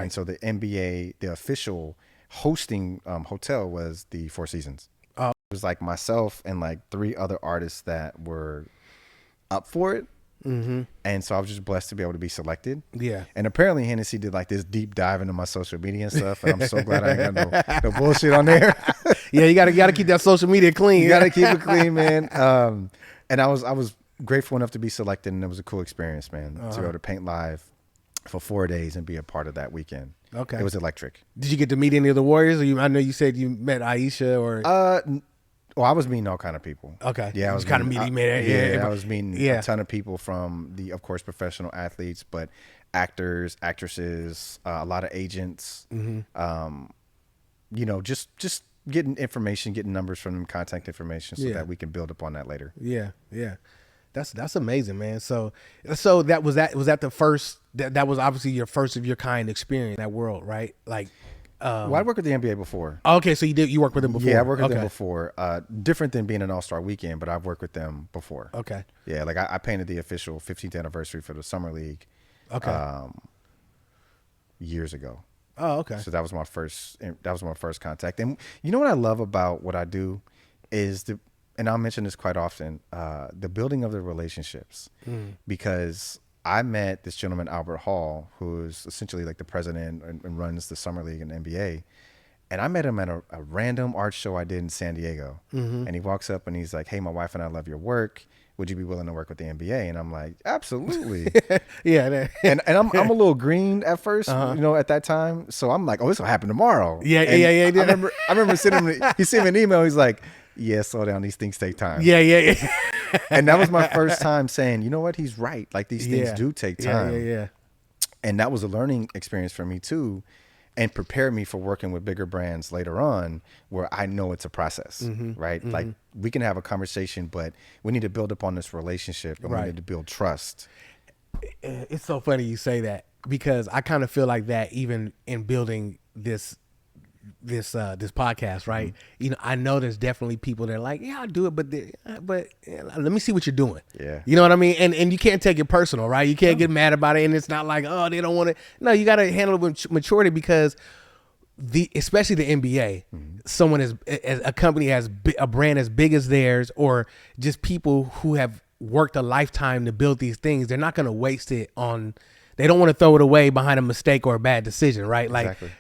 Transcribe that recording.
And so the NBA, the official hosting hotel was the Four Seasons. Oh. It was like myself and like 3 other artists that were up for it. Mm-hmm. And so I was just blessed to be able to be selected. Yeah. And apparently Hennessy did like this deep dive into my social media and stuff. And I'm so glad I ain't got no bullshit on there. Yeah, you gotta keep that social media clean. You gotta keep it clean, man. And I was grateful enough to be selected, and it was a cool experience, man. To be able to paint live for 4 days and be a part of that weekend. Okay. It was electric. Did you get to meet any of the Warriors? Or I know you said you met Aisha or. Well, I was meeting all kind of people. Okay. Yeah, I was kind of meeting. I was meeting a ton of people from of course, professional athletes, but actors, actresses, a lot of agents. Mm-hmm. Just getting information, getting numbers from them, contact information, so that we can build upon that later. Yeah. That's amazing, man. So that was the first. That was obviously your first of your kind experience in that world, right? Like. Well, I worked with the NBA before. Okay, so you worked with them before. Yeah, I worked with them before. Different than being an All-Star weekend, but I've worked with them before. Okay. Yeah, like I painted the official 15th anniversary for the Summer League. Okay. Years ago. Oh, okay. So that was my first contact. And you know what I love about what I do is and I'll mention this quite often, the building of the relationships. Because I met this gentleman, Albert Hall, who is essentially like the president and runs the Summer League and NBA. And I met him at a random art show I did in San Diego. Mm-hmm. And he walks up and he's like, "Hey, my wife and I love your work. Would you be willing to work with the NBA?" And I'm like, "Absolutely." Yeah. And I'm a little green at first, at that time. So I'm like, "Oh, this will happen tomorrow." Yeah. I remember he sent me an email. He's like, "Yeah, slow down. These things take time." Yeah. And that was my first time saying, you know what, he's right. Like these things do take time. Yeah. And that was a learning experience for me too, and prepared me for working with bigger brands later on, where I know it's a process, right? Mm-hmm. Like we can have a conversation, but we need to build upon this relationship, and we need to build trust. It's so funny you say that, because I kind of feel like that even in building this podcast, right? Mm-hmm. I know there's definitely people that are like, yeah, I'll do it, but let me see what you're doing. Yeah. You know what I mean? And you can't take it personal, right? You can't get mad about it, and it's not like, oh, they don't want it. No, you got to handle it with maturity, because especially the NBA, someone as a company has a brand as big as theirs, or just people who have worked a lifetime to build these things, they're not going to waste it on. They don't want to throw it away behind a mistake or a bad decision, right? Exactly. Like